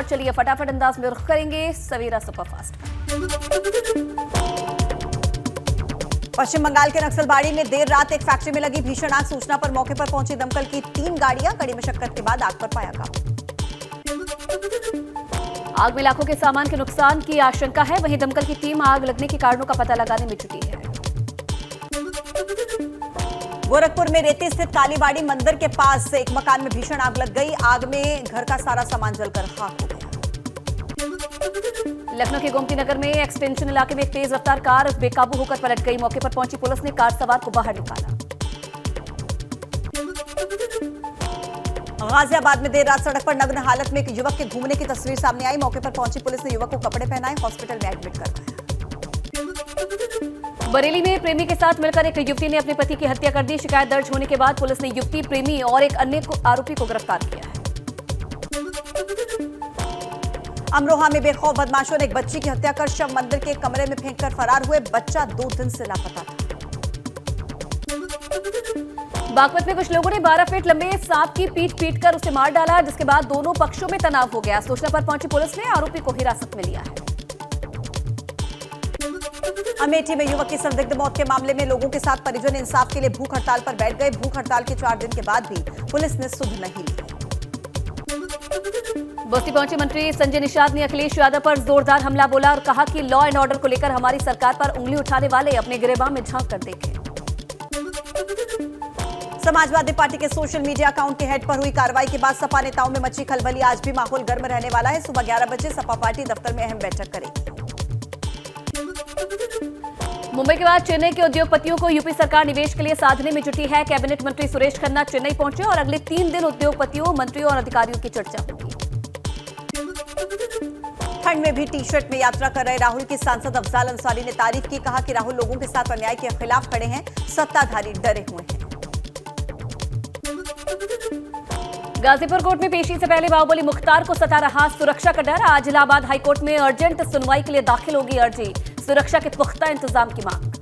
और चलिए फटाफट अंदाज में रुख करेंगे सवेरा सुपरफास्ट। पश्चिम बंगाल के नक्सलबाड़ी में देर रात एक फैक्ट्री में लगी भीषण आग। सूचना पर मौके पर पहुंची दमकल की 3 गाड़ियां। कड़ी मशक्कत के बाद आग पर पाया काबू। आग में लाखों के सामान के नुकसान की आशंका है। वहीं दमकल की टीम आग लगने के कारणों का पता लगाने में जुटी है। गोरखपुर में रेती स्थित कालीबाड़ी मंदिर के पास एक मकान में भीषण आग लग गई। आग में घर का सारा सामान जलकर खाक हो गया। लखनऊ के गोमती नगर में एक्सटेंशन इलाके में एक तेज रफ्तार कार बेकाबू होकर पलट गई। मौके पर पहुंची पुलिस ने कार सवार को बाहर निकाला। गाजियाबाद में देर रात सड़क पर नग्न हालत में एक युवक के घूमने की तस्वीर सामने आई। मौके पर पहुंची पुलिस ने युवक को कपड़े पहनाए, हॉस्पिटल में एडमिट करवाया। बरेली में प्रेमी के साथ मिलकर एक युवती ने अपने पति की हत्या कर दी। शिकायत दर्ज होने के बाद पुलिस ने युवती, प्रेमी और एक अन्य आरोपी को गिरफ्तार किया है। अमरोहा में बेखौफ बदमाशों ने एक बच्ची की हत्या कर शव मंदिर के कमरे में फेंककर फरार हुए। बच्चा 2 दिन से लापता था। बागपत में कुछ लोगों ने 12 फीट लंबे सांप की पीट कर उसे मार डाला, जिसके बाद दोनों पक्षों में तनाव हो गया। सूचना पर पहुंची पुलिस ने आरोपी को हिरासत में लिया है। अमेठी में युवक की संदिग्ध मौत के मामले में लोगों के साथ परिजन इंसाफ के लिए भूख हड़ताल पर बैठ गए। भूख हड़ताल के 4 दिन के बाद भी पुलिस ने सुध नहीं ली। बस्ती पहुंचे मंत्री संजय निषाद ने अखिलेश यादव पर जोरदार हमला बोला और कहा कि लॉ एंड ऑर्डर को लेकर हमारी सरकार पर उंगली उठाने वाले अपने गिरेबान में झांक कर देखें। समाजवादी पार्टी के सोशल मीडिया अकाउंट के हेड पर हुई कार्रवाई के बाद सपा नेताओं में मची खलबली। आज भी माहौल गर्म रहने वाला है। सुबह 11 बजे सपा पार्टी दफ्तर में अहम बैठक करेगी। मुंबई के बाद चेन्नई के उद्योगपतियों को यूपी सरकार निवेश के लिए साधने में जुटी है। कैबिनेट मंत्री सुरेश खन्ना चेन्नई पहुंचे और अगले 3 दिन उद्योगपतियों, मंत्रियों और अधिकारियों की चर्चा होगी। ठंड में भी टी-शर्ट में यात्रा कर रहे राहुल की सांसद अफजाल अंसारी ने तारीफ की। कहा कि राहुल लोगों के साथ अन्याय के खिलाफ खड़े हैं, सत्ताधारी डरे हुए हैं। गाजीपुर कोर्ट में पेशी से पहले बाहुबली मुख्तार को सता रहा सुरक्षा का डर। आज इलाहाबाद हाईकोर्ट में अर्जेंट सुनवाई के लिए दाखिल होगी अर्जी। सुरक्षा के पुख्ता इंतजाम की मांग।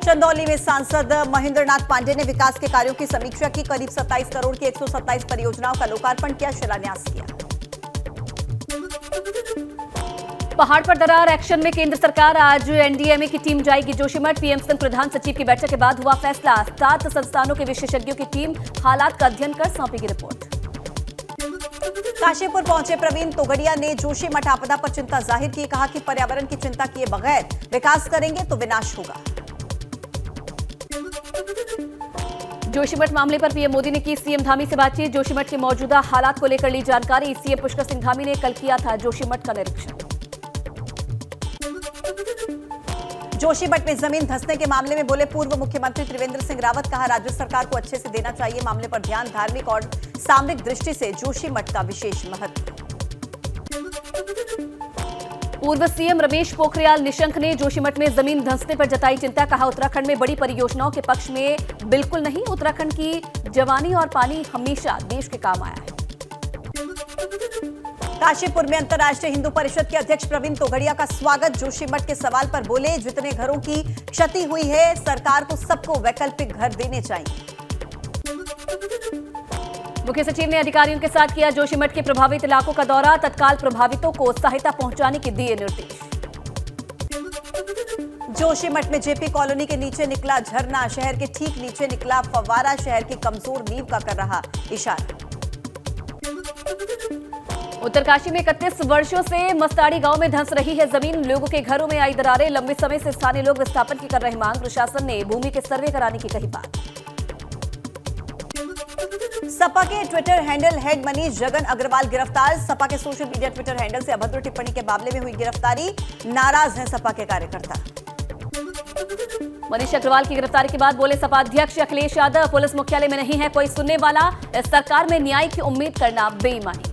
चंदौली में सांसद महेंद्र नाथ पांडे ने विकास के कार्यों की समीक्षा की। करीब 27 करोड़ की 127 परियोजनाओं का लोकार्पण किया, शिलान्यास किया। पहाड़ पर दरार एक्शन में केंद्र सरकार। आज एनडीएमए की टीम जाएगी जोशीमठ। पीएम संघ प्रधान सचिव की बैठक के बाद हुआ फैसला। 7 संस्थानों के विशेषज्ञों की टीम हालात का अध्ययन कर सौंपेगी रिपोर्ट। काशीपुर पहुंचे प्रवीण तोगड़िया ने जोशीमठ आपदा पर चिंता जाहिर की। कहा कि पर्यावरण की चिंता किए बगैर विकास करेंगे तो विनाश होगा। जोशीमठ मामले पर पीएम मोदी ने की सीएम धामी से बातचीत। जोशीमठ के मौजूदा हालात को लेकर ली जानकारी। सीएम पुष्कर सिंह धामी ने कल किया था जोशीमठ का निरीक्षण। जोशीमठ में जमीन धंसने के मामले में बोले पूर्व मुख्यमंत्री त्रिवेंद्र सिंह रावत। कहा राज्य सरकार को अच्छे से देना चाहिए मामले पर ध्यान। धार्मिक और सामरिक दृष्टि से जोशीमठ का विशेष महत्व। पूर्व सीएम रमेश पोखरियाल निशंक ने जोशीमठ में जमीन धंसने पर जताई चिंता। कहा उत्तराखंड में बड़ी परियोजनाओं के पक्ष में बिल्कुल नहीं। उत्तराखंड की जवानी और पानी हमेशा देश के काम आया है। काशीपुर में अंतर्राष्ट्रीय हिंदू परिषद के अध्यक्ष प्रवीण तोगड़िया का स्वागत। जोशीमठ के सवाल पर बोले जितने घरों की क्षति हुई है सरकार को सबको वैकल्पिक घर देने चाहिए। मुख्य सचिव ने अधिकारियों के साथ किया जोशीमठ के प्रभावित इलाकों का दौरा। तत्काल प्रभावितों को सहायता पहुंचाने के दिए निर्देश। जोशीमठ में जेपी कॉलोनी के नीचे निकला झरना। शहर के ठीक नीचे निकला फव्वारा। शहर की कमजोर नींव का कर रहा इशारा। उत्तरकाशी में 31 वर्षों से मस्ताड़ी गांव में धंस रही है जमीन। लोगों के घरों में आई दरारें। लंबे समय से स्थानीय लोग विस्थापन की कर रहे मांग। प्रशासन ने भूमि के सर्वे कराने की कही बात। सपा के Twitter handle head Manish Jagan Agarwal गिरफ्तार। सपा के सोशल मीडिया ट्विटर हैंडल से अभद्र टिप्पणी के मामले में हुई गिरफ्तारी। नाराज हैं सपा के कार्यकर्ता। मनीष अग्रवाल की गिरफ्तारी के बाद बोले सपा अध्यक्ष अखिलेश यादव पुलिस मुख्यालय में नहीं है कोई सुनने वाला। इस सरकार में न्याय की उम्मीद करना बेईमानी।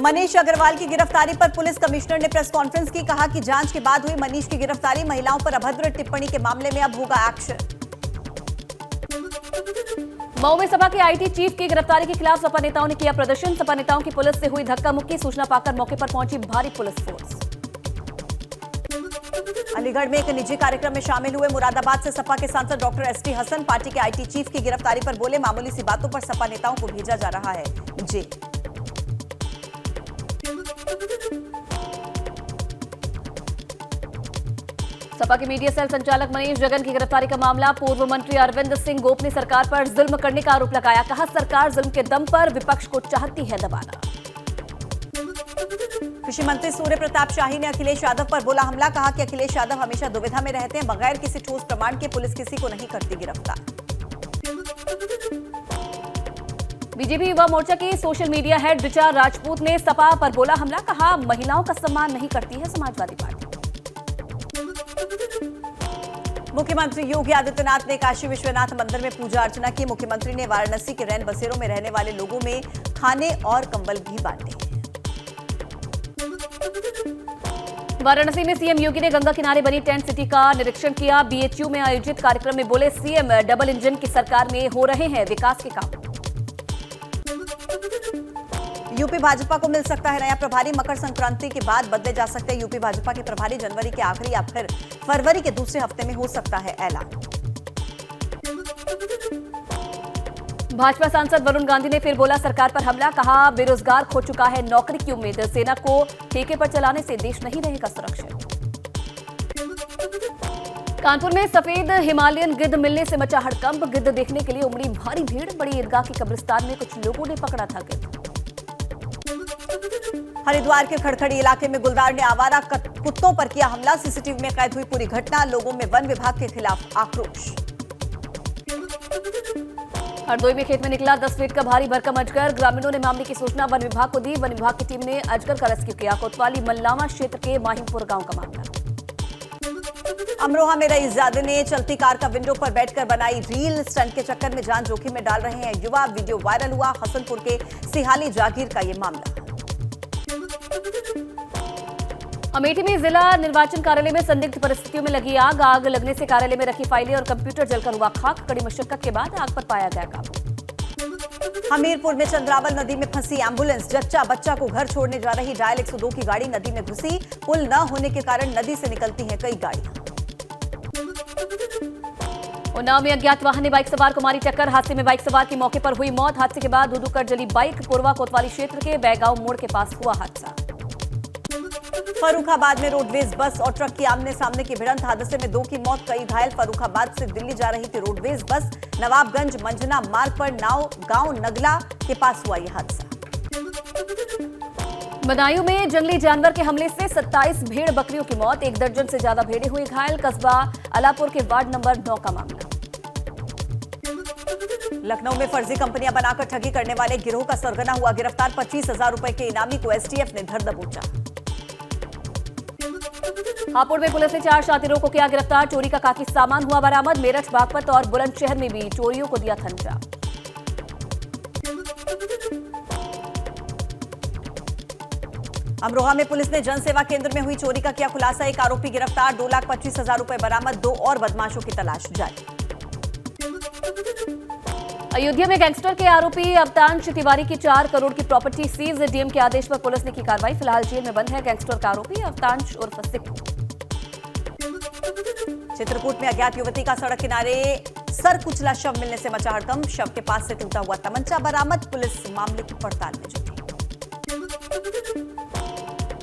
मनीष अग्रवाल की गिरफ्तारी पर पुलिस कमिश्नर ने प्रेस कॉन्फ्रेंस की। कहा कि जांच के बाद हुई मनीष की गिरफ्तारी। महिलाओं पर अभद्र टिप्पणी के मामले में अब होगा एक्शन। मऊ में सपा के आईटी चीफ की गिरफ्तारी के खिलाफ सपा नेताओं ने किया प्रदर्शन। सपा नेताओं की पुलिस से हुई धक्का मुक्की। सूचना पाकर मौके पर पहुंची भारी पुलिस फोर्स। अलीगढ़ में एक निजी कार्यक्रम में शामिल हुए मुरादाबाद से सपा के सांसद डॉक्टर एसटी हसन। पार्टी के आईटी चीफ की गिरफ्तारी पर बोले, मामूली सी बातों पर सपा नेताओं को भेजा जा रहा है जेल। सपा के मीडिया सेल संचालक मनीष जगन की गिरफ्तारी का मामला। पूर्व मंत्री अरविंद सिंह गोप ने सरकार पर जुल्म करने का आरोप लगाया। कहा, सरकार जुल्म के दम पर विपक्ष को चाहती है दबाना। कृषि मंत्री सूर्य प्रताप शाही ने अखिलेश यादव पर बोला हमला। कहा कि अखिलेश यादव हमेशा दुविधा में रहते हैं, बगैर किसी ठोस प्रमाण के पुलिस किसी को नहीं करती गिरफ्तार। बीजेपी युवा मोर्चा के social media head Richa Rajput ने सपा पर बोला हमला। कहा, महिलाओं का सम्मान नहीं करती है समाजवादी पार्टी। मुख्यमंत्री योगी आदित्यनाथ ने काशी विश्वनाथ मंदिर में पूजा अर्चना की। मुख्यमंत्री ने वाराणसी के रैन बसेरों में रहने वाले लोगों में खाने और कंबल भी बांटे। वाराणसी में सीएम योगी ने गंगा किनारे बनी टेंट सिटी का निरीक्षण किया। बीएचयू में आयोजित कार्यक्रम में बोले, सीएम डबल इंजन की सरकार में हो रहे हैं विकास के काम। यूपी भाजपा को मिल सकता है नया प्रभारी। मकर संक्रांति के बाद बदले जा सकते हैं यूपी भाजपा के प्रभारी। जनवरी के आखिरी या फिर फरवरी के दूसरे हफ्ते में हो सकता है ऐलान। भाजपा सांसद वरुण गांधी ने फिर बोला सरकार पर हमला। कहा, बेरोजगार खो चुका है नौकरी की उम्मीद। सेना को ठेके पर चलाने से देश नहीं रहेगा सुरक्षित। कानपुर में सफेद हिमालयन गिद्ध मिलने से मचा हड़कंप। गिद्ध देखने के लिए उमड़ी भारी भीड़। बड़ी ईदगाह की कब्रिस्तान में कुछ लोगों ने पकड़ा था गिद्ध। हरिद्वार के खड़खड़ी इलाके में गुलदार ने आवारा कुत्तों पर किया हमला। सीसीटीवी में कैद हुई पूरी घटना। लोगों में वन विभाग के खिलाफ आक्रोश। हरदोई में खेत में निकला 10 फीट का भारी भरकम अजगर। ग्रामीणों ने मामले की सूचना वन विभाग को दी। वन विभाग की टीम ने अजगर का रेस्क्यू किया। कोतवाली मल्लावा क्षेत्र के माहिमपुर गांव का मामला। अमरोहा में रईसजादे ने चलती कार का विंडो पर बैठकर बनाई रील। स्टंट के चक्कर में जान जोखिम में डाल रहे हैं युवा। वीडियो वायरल हुआ। हसनपुर के सिहाली जागीर का ये मामला। अमेठी में जिला निर्वाचन कार्यालय में संदिग्ध परिस्थितियों में लगी आग। आग लगने से कार्यालय में रखी फाइलें और कंप्यूटर जलकर हुआ खाक। कड़ी मशक्कत के बाद आग पर पाया गया काबू। हमीरपुर में चंद्रावल नदी में फंसी एम्बुलेंस। जच्चा बच्चा को घर छोड़ने जा रही डायल 102 की गाड़ी नदी में घुसी। पुल न होने के कारण नदी से निकलती हैं कई गाड़ियां। उन्नाव में अज्ञात वाहन ने बाइक सवार को मारी टक्कर। हादसे में बाइक सवार की मौके पर हुई मौत। हादसे के बाद धुधुकर जली बाइक। पूर्वा कोतवाली क्षेत्र के बैगांव मोड़ के पास हुआ हादसा। फर्रुखाबाद में रोडवेज बस और ट्रक की आमने सामने की भिड़ंत। हादसे में 2 की मौत, कई घायल। फर्रुखाबाद से दिल्ली जा रही थी रोडवेज बस। नवाबगंज मंजना मार्ग पर गांव नगला के पास हुआ यह हादसा। बदायूं में जंगली जानवर के हमले से 27 भेड़ बकरियों की मौत। 1 दर्जन से ज्यादा भेड़ें हुई घायल। कस्बा अलापुर के वार्ड नंबर 9 का मामला। लखनऊ में फर्जी कंपनियां बनाकर ठगी करने वाले गिरोह का सरगना हुआ गिरफ्तार। 25,000 रुपए के इनामी को एसटीएफ ने धर दबोचा। हापुड़ में पुलिस ने 4 शातिरों को किया गिरफ्तार। चोरी का काफी सामान हुआ बरामद। मेरठ, बागपत और बुलंदशहर में भी चोरियों को दिया थंचा। अमरोहा में पुलिस ने जनसेवा केंद्र में हुई चोरी का किया खुलासा। एक आरोपी गिरफ्तार। 2,25,000 रुपए बरामद। 2 और बदमाशों की तलाश जारी। अयोध्या में गैंगस्टर के आरोपी अवतांश तिवारी की 4 करोड़ की प्रॉपर्टी सीज। डीएम के आदेश पर पुलिस ने की कार्रवाई। फिलहाल जेल में बंद है गैंगस्टर का आरोपी अवतांश उर्फ सिक्कू। चित्रकूट में अज्ञात युवती का सड़क किनारे सर कुचला शव मिलने से मचा हड़कंप। शव के पास से टूटा हुआ तमंचा बरामद। पुलिस मामले की पड़ताल में जुटी।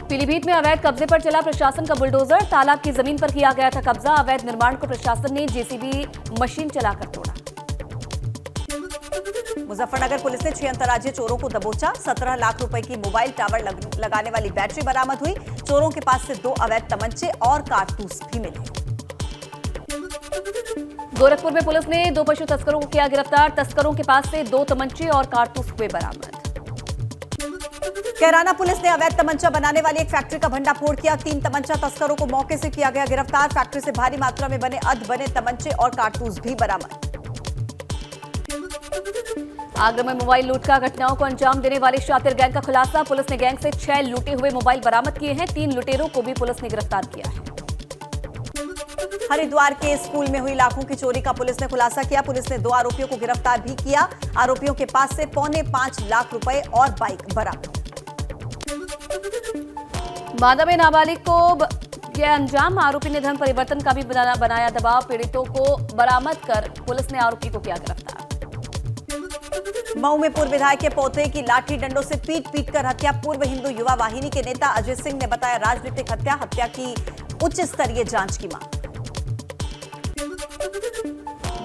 पीलीभीत में अवैध कब्जे पर चला प्रशासन का बुलडोजर। तालाब की जमीन पर किया गया था कब्जा। अवैध निर्माण को प्रशासन ने जेसीबी मशीन चलाकर तोड़ा। मुजफ्फरनगर पुलिस ने 6 अंतर्राज्यीय चोरों को दबोचा। 17 लाख रुपए की मोबाइल टावर लगाने वाली बैटरी बरामद हुई। चोरों के पास से 2 अवैध तमंचे और कारतूस भी मिले। गोरखपुर में पुलिस ने 2 पशु तस्करों को किया गिरफ्तार। तस्करों के पास से 2 तमंचे और कारतूस हुए बरामद। कैराना पुलिस ने अवैध तमंचा बनाने वाली एक फैक्ट्री का भंडाफोड़ किया। 3 तमंचा तस्करों को मौके से किया गया गिरफ्तार। फैक्ट्री से भारी मात्रा में बने अधबने तमंचे और कारतूस भी बरामद। आगरा में मोबाइल लूट का घटनाओं को अंजाम देने वाले शातिर गैंग का खुलासा। पुलिस ने गैंग से 6 लूटे हुए मोबाइल बरामद किए हैं। 3 लुटेरों को भी पुलिस ने गिरफ्तार किया है। हरिद्वार के स्कूल में हुई लाखों की चोरी का पुलिस ने खुलासा किया। पुलिस ने 2 आरोपियों को गिरफ्तार भी किया। आरोपियों के पास से 5.25 लाख रुपए और बाइक बरामद। बांदा में नाबालिग को यह अंजाम। आरोपी ने धर्म परिवर्तन का भी बनाया दबाव। पीड़ितों को बरामद कर पुलिस ने आरोपी को किया गिरफ्तार। मऊ में पूर्व विधायक के पोते की लाठी डंडों से पीट कर हत्या। पूर्व हिंदू युवा वाहिनी के नेता अजय सिंह ने बताया राजनीतिक हत्या की उच्च स्तरीय जांच की मांग।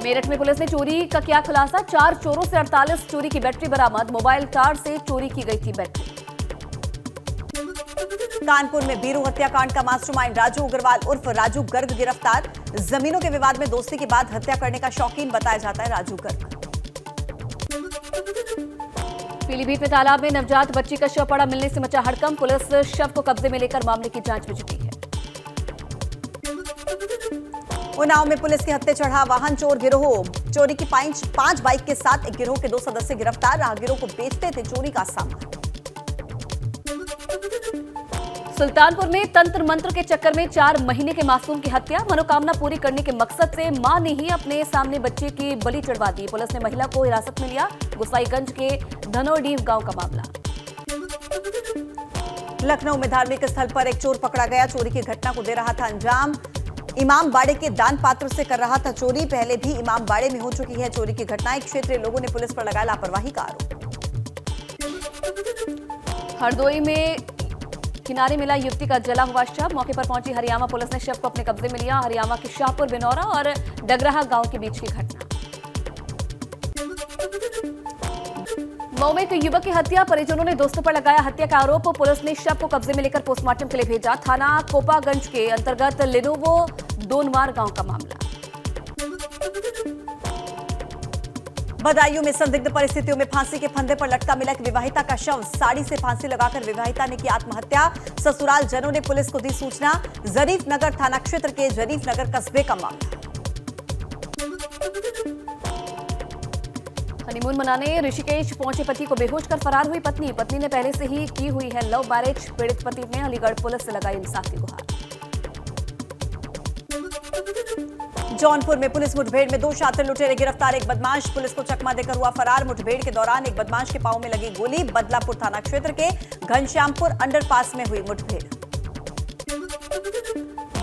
मेरठ में पुलिस ने चोरी का किया खुलासा। 4 चोरों से 48 चोरी की बैटरी बरामद। मोबाइल टावर से चोरी की गई थी बैटरी। कानपुर में बीरू हत्याकांड का मास्टरमाइंड राजू अग्रवाल उर्फ राजू गर्ग गिरफ्तार। जमीनों के विवाद में दोस्ती के बाद हत्या करने का शौकीन बताया जाता है राजू गर्ग। पीलीभीत में तालाब में नवजात बच्ची का शव पड़ा मिलने से मचा हड़कंप। पुलिस शव को कब्जे में लेकर मामले की जांच में जुटी है। उन्नाव में पुलिस के हत्थे चढ़ा वाहन चोर गिरोह। चोरी की 5 बाइक के साथ एक गिरोह के 2 सदस्य गिरफ्तार। राहगीरों को बेचते थे चोरी का सामान। सुल्तानपुर में तंत्र मंत्र के चक्कर में 4 महीने के मासूम की हत्या। मनोकामना पूरी करने के मकसद से मां ने ही अपने सामने बच्चे की बलि चढ़वा दी। पुलिस ने महिला को हिरासत में लिया। गोसाईगंज के धनोडीव गांव का मामला। लखनऊ में धार्मिक स्थल पर एक चोर पकड़ा गया। चोरी की घटना को दे रहा था अंजाम। इमाम बाड़े के दान पात्र से कर रहा था चोरी। पहले भी इमाम बाड़े में हो चुकी है चोरी की घटनाएं। क्षेत्रीय लोगों ने पुलिस पर लगाया लापरवाही का आरोप। हरदोई में किनारे मिला युवती का जला हुआ शव। मौके पर पहुंची हरियाणा पुलिस ने शव को अपने कब्जे में लिया। हरियाणा के शाहपुर बिनौरा और डगराहा गांव के बीच की घटना। मऊ में एक युवक की हत्या। परिजनों ने दोस्तों पर लगाया हत्या का आरोप। पुलिस ने शव को कब्जे में लेकर पोस्टमार्टम के लिए भेजा। थाना कोपागंज के अंतर्गत लिनोवो दोनवार गांव का मामला। बदायूं में संदिग्ध परिस्थितियों में फांसी के फंदे पर लटका मिला एक विवाहिता का शव। साड़ी से फांसी लगाकर विवाहिता ने की आत्महत्या। ससुराल जनों ने पुलिस को दी सूचना। जरीफ नगर थाना क्षेत्र के जरीफ नगर कस्बे का मामला। हनीमून मनाने ऋषिकेश पहुंचे पति को बेहोश कर फरार हुई पत्नी। पत्नी ने पहले से ही की हुई है लव मैरिज। पीड़ित पति ने अलीगढ़ पुलिस से लगाई इंसाफ की गुहार। जौनपुर में पुलिस मुठभेड़ में 2 शातिर लुटेरे गिरफ्तार। एक बदमाश पुलिस को चकमा देकर हुआ फरार। मुठभेड़ के दौरान एक बदमाश के पांव में लगी गोली। बदलापुर थाना क्षेत्र के घनश्यामपुर अंडरपास में हुई मुठभेड़।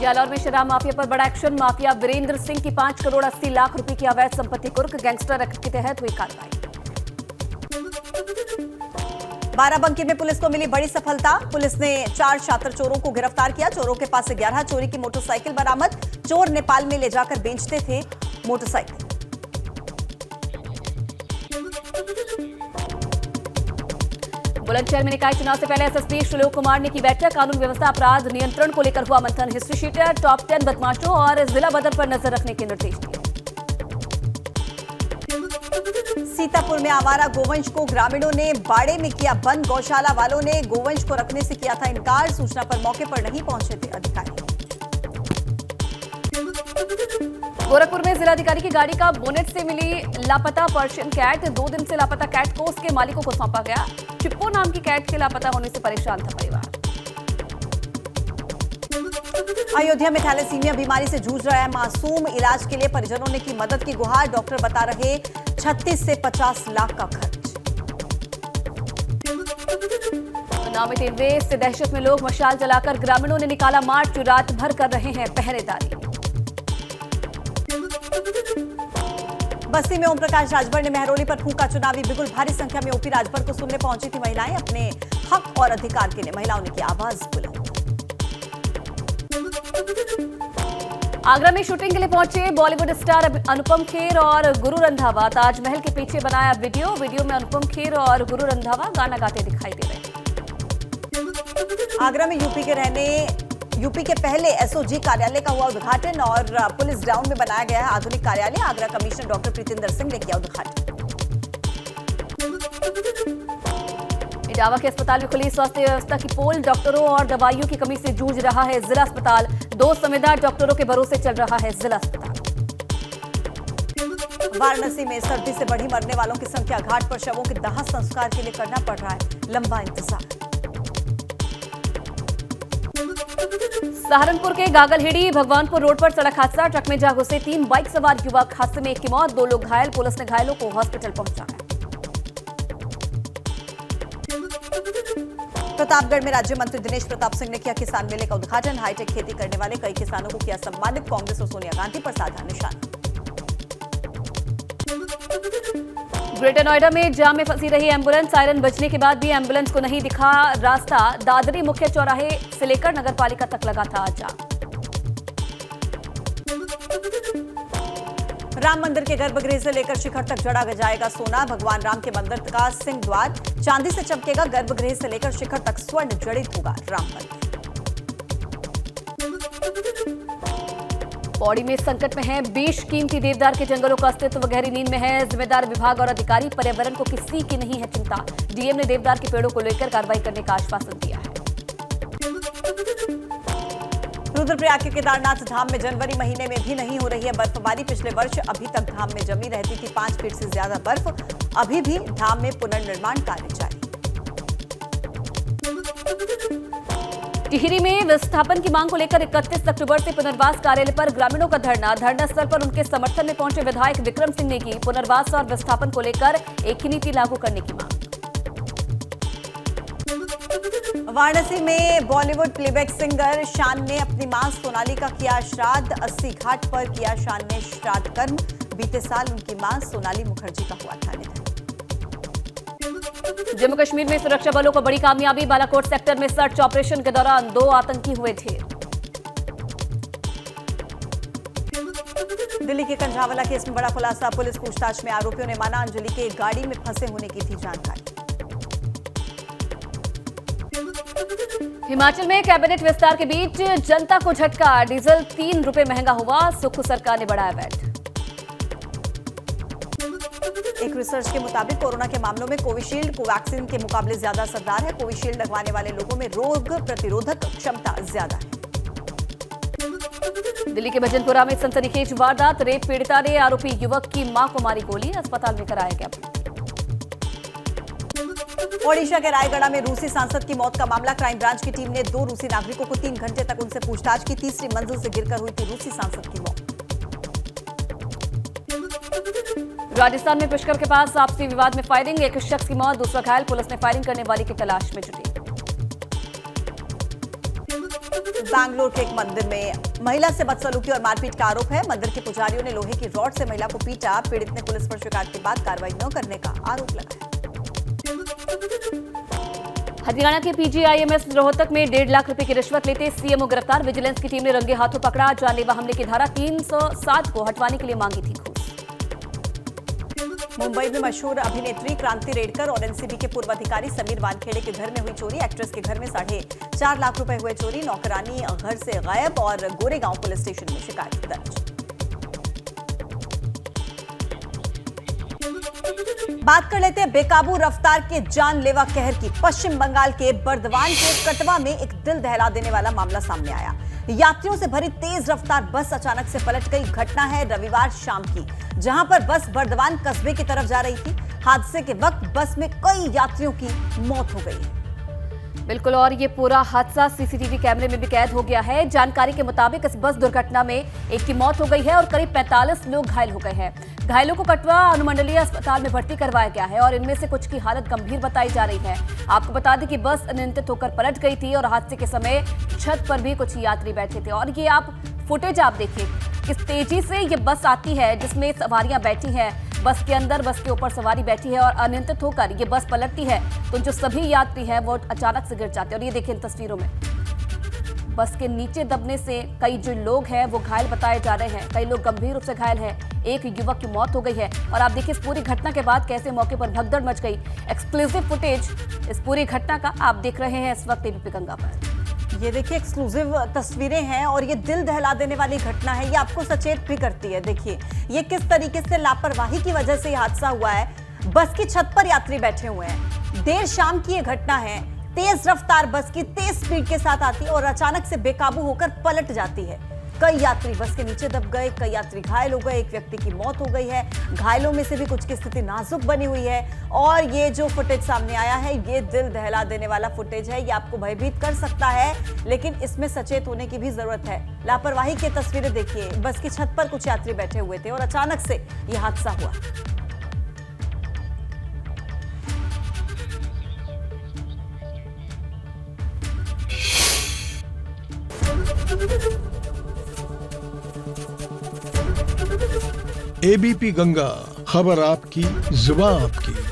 जालौर में शराब माफिया पर बड़ा एक्शन। माफिया वीरेंद्र सिंह की 5 करोड़ 80 लाख रुपए की अवैध संपत्ति कुर्क। गैंगस्टर एक्ट के तहत हुई कार्रवाई। बाराबंकी में पुलिस को मिली बड़ी सफलता। पुलिस ने 4 शातिर चोरों को गिरफ्तार किया। चोरों के पास से 11 चोरी की मोटरसाइकिल बरामद। चोर नेपाल में ले जाकर बेचते थे मोटरसाइकिल। बुलंदशहर में निकाय चुनाव से पहले एसएसपी श्रीलोक कुमार ने की बैठक। कानून व्यवस्था अपराध नियंत्रण को लेकर हुआ मंथन। हिस्ट्री शीटर, टॉप 10 बदमाशों और जिला बदर पर नजर रखने के निर्देश दिए। सीतापुर में आवारा गोवंश को ग्रामीणों ने बाड़े में किया बंद। गौशाला वालों ने गोवंश को रखने से किया था इनकार। सूचना पर मौके पर नहीं पहुंचे थे अधिकारी। गोरखपुर में जिलाधिकारी की गाड़ी का बोनेट से मिली लापता पर्शियन कैट। 2 दिन से लापता कैट को उसके मालिकों को सौंपा गया। चिप्पो नाम की कैट के लापता होने से परेशान था परिवार। अयोध्या में थैलेसीमिया बीमारी से जूझ रहा है मासूम। इलाज के लिए परिजनों ने की मदद की गुहार। डॉक्टर बता रहे 36 से 50 लाख का खर्च। उन्नाव में तेंदुए से दहशत में लोग मशाल जलाकर ग्रामीणों ने निकाला मार्च। रात भर कर रहे हैं पहरेदारी। बस्ती में ओम प्रकाश राजभर ने मेहरौली पर फूंका चुनावी बिगुल। भारी संख्या में ओपी राजभर को सुनने पहुंची थी महिलाएं। अपने हक और अधिकार के लिए महिलाओं ने की आवाज बुलंद। आगरा में शूटिंग के लिए पहुंचे बॉलीवुड स्टार अनुपम खेर और गुरु रंधावा। ताजमहल के पीछे बनाया वीडियो में अनुपम खेर और गुरु रंधावा गाना गाते दिखाई दे रहे हैं। आगरा में यूपी के पहले एसओजी कार्यालय का हुआ उद्घाटन और पुलिस ग्राउंड में बनाया गया है आधुनिक कार्यालय। आगरा कमिश्नर डॉक्टर प्रीतिंदर सिंह ने किया उद्घाटन। इटावा के अस्पताल में खुली स्वास्थ्य व्यवस्था की पोल। डॉक्टरों और दवाइयों की कमी से जूझ रहा है जिला अस्पताल। 2 समझदार डॉक्टरों के भरोसे चल रहा है जिला अस्पताल। वाराणसी में सर्दी से बढ़ी मरने वालों की संख्या। घाट पर शवों के दाह संस्कार के लिए करना पड़ रहा है लंबा इंतजार। सहारनपुर के गागलहेड़ी भगवानपुर रोड पर सड़क हादसा। ट्रक में जा घुसे 3 बाइक सवार युवक। हादसे में 1 की मौत, 2 लोग घायल। पुलिस ने घायलों को हॉस्पिटल पहुंचाया। प्रतापगढ़ में राज्य मंत्री दिनेश प्रताप सिंह ने किया किसान मेले का उद्घाटन। हाईटेक खेती करने वाले कई किसानों को किया सम्मानित। कांग्रेस और सोनिया गांधी पर साधा निशाना। ग्रेटर नोएडा में जाम में फंसी रही एम्बुलेंस। सायरन बजने के बाद भी एम्बुलेंस को नहीं दिखा रास्ता। दादरी मुख्य चौराहे से लेकर नगरपालिका तक लगा था जाम। राम मंदिर के गर्भगृह से लेकर शिखर तक जड़ा जाएगा सोना। भगवान राम के मंदिर का सिंह द्वार चांदी से चमकेगा। गर्भगृह से लेकर शिखर तक स्वर्ण जड़ित होगा राम मंदिर। पौड़ी में संकट में है बेशकीमती देवदार के जंगलों का अस्तित्व गहरी नींद में है। जिम्मेदार विभाग और अधिकारी पर्यावरण को किसी की नहीं है चिंता। डीएम ने देवदार के पेड़ों को लेकर कार्रवाई करने का आश्वासन दिया है। रुद्रप्रयाग के केदारनाथ धाम में जनवरी महीने में भी नहीं हो रही है बर्फबारी। पिछले वर्ष अभी तक धाम में जमी रहती थी 5 फीट से ज्यादा बर्फ। अभी भी धाम में पुनर्निर्माण कार्य जारी। टिहरी में विस्थापन की मांग को लेकर 31 अक्टूबर से पुनर्वास कार्यालय पर ग्रामीणों का धरना। धरना स्थल पर उनके समर्थन में पहुंचे विधायक विक्रम सिंह ने की पुनर्वास और विस्थापन को लेकर एक ही नीति लागू करने की मांग। वाराणसी में बॉलीवुड प्लेबैक सिंगर शान ने अपनी मां सोनाली का किया श्राद्ध। 80 घाट पर किया शान ने श्राद्ध कर्म। बीते साल उनकी मां सोनाली मुखर्जी का हुआ था निधन। जम्मू कश्मीर में सुरक्षा बलों को बड़ी कामयाबी। बालाकोट सेक्टर में सर्च ऑपरेशन के दौरान 2 आतंकी हुए ढेर। दिल्ली के कंझावाला केस में बड़ा खुलासा। पुलिस पूछताछ में आरोपियों ने माना अंजलि के गाड़ी में फंसे होने की थी जानकारी। हिमाचल में कैबिनेट विस्तार के बीच जनता को झटका। डीजल 3 रुपए महंगा हुआ। सुक्खू सरकार ने बढ़ाया वैट। एक रिसर्च के मुताबिक कोरोना के मामलों में कोविशील्ड कोवैक्सीन के मुकाबले ज्यादा असरदार है। कोविशील्ड लगवाने वाले लोगों में रोग प्रतिरोधक क्षमता ज्यादा है। दिल्ली के भजनपुरा में सनसनीखेज वारदात। रेप पीड़िता ने आरोपी युवक की मां को मारी गोली। अस्पताल में कराया गया भर्ती। ओडिशा के रायगढ़ में रूसी सांसद की मौत का मामला। क्राइम ब्रांच की टीम ने 2 रूसी नागरिकों को 3 घंटे तक उनसे पूछताछ की। तीसरी मंजिल से गिरकर हुई थी रूसी सांसद की मौत। राजस्थान में पुष्कर के पास आपसी विवाद में फायरिंग। एक शख्स की मौत, दूसरा घायल। पुलिस ने फायरिंग करने वाली की तलाश में जुटी। बैंगलोर के एक मंदिर में महिला से बदसलूकी और मारपीट का आरोप है। मंदिर के पुजारियों ने लोहे की रॉड से महिला को पीटा। पीड़ित ने पुलिस पर शिकायत के बाद कार्रवाई न करने का आरोप लगाया। हरियाणा के पीजीआईएमएस रोहतक में 1.5 लाख रुपए की रिश्वत लेते सीएमओ गिरफ्तार। विजिलेंस की टीम ने रंगे हाथों पकड़ा। जानलेवा हमले की धारा 307 को हटवाने के लिए मांगी थी घूस। मुंबई में मशहूर अभिनेत्री क्रांति रेडकर और एनसीबी के पूर्व अधिकारी समीर वानखेड़े के घर में हुई चोरी। एक्ट्रेस के घर में 4.5 लाख रुपए हुए चोरी। नौकरानी घर से गायब और गोरेगांव पुलिस स्टेशन में शिकायत दर्ज। बात कर लेते हैं बेकाबू रफ्तार के जानलेवा कहर की। पश्चिम बंगाल के बर्दवान के कटवा में एक दिल दहला देने वाला मामला सामने आया। यात्रियों से भरी तेज रफ्तार बस अचानक से पलट गई। घटना है रविवार शाम की, जहां पर बस बर्दवान कस्बे की तरफ जा रही थी। हादसे के वक्त बस में कई यात्रियों की मौत हो गई। बिल्कुल, और ये पूरा हादसा सीसीटीवी कैमरे में भी कैद हो गया है। जानकारी के मुताबिक इस बस दुर्घटना में एक की मौत हो गई है और करीब 45 लोग घायल हो गए हैं। घायलों को कटवा अनुमंडलीय अस्पताल में भर्ती करवाया गया है और इनमें से कुछ की हालत गंभीर बताई जा रही है। आपको बता दें कि बस अनियंत्रित होकर पलट गई थी और हादसे के समय छत पर भी कुछ यात्री बैठे थे। और ये आप फुटेज आप देखिए, किस तेजी से ये बस आती है जिसमें सवारियां बैठी हैं। बस के अंदर, बस के ऊपर सवारी बैठी है और अनियंत्रित होकर ये बस पलटती है तो जो सभी यात्री हैं वो अचानक से गिर जाते हैं। और ये देखिए इन तस्वीरों में बस के नीचे दबने से कई जो लोग हैं वो घायल बताए जा रहे हैं। कई लोग गंभीर रूप से घायल हैं। एक युवक की मौत हो गई है। और आप देखिए इस पूरी घटना के बाद कैसे मौके पर भगदड़ मच गई। एक्सक्लूसिव फुटेज इस पूरी घटना का आप देख रहे हैं इस वक्त एबीपी गंगा पर। ये देखिए एक्सक्लूसिव तस्वीरें हैं और ये दिल दहला देने वाली घटना है। ये आपको सचेत भी करती है। देखिए ये किस तरीके से लापरवाही की वजह से ये हादसा हुआ है। बस की छत पर यात्री बैठे हुए हैं। देर शाम की ये घटना है। तेज रफ्तार बस की तेज स्पीड के साथ आती है और अचानक से बेकाबू होकर पलट जाती है। कई यात्री बस के नीचे दब गए, कई यात्री घायल हो गए, एक व्यक्ति की मौत हो गई है। घायलों में से भी कुछ की स्थिति नाजुक बनी हुई है। और ये जो फुटेज सामने आया है ये दिल दहला देने वाला फुटेज है। ये आपको भयभीत कर सकता है, लेकिन इसमें सचेत होने की भी जरूरत है। लापरवाही की तस्वीरें देखिए। बस की छत पर कुछ यात्री बैठे हुए थे और अचानक से यह हादसा हुआ। एबीपी गंगा, खबर आपकी, जुबान आपकी।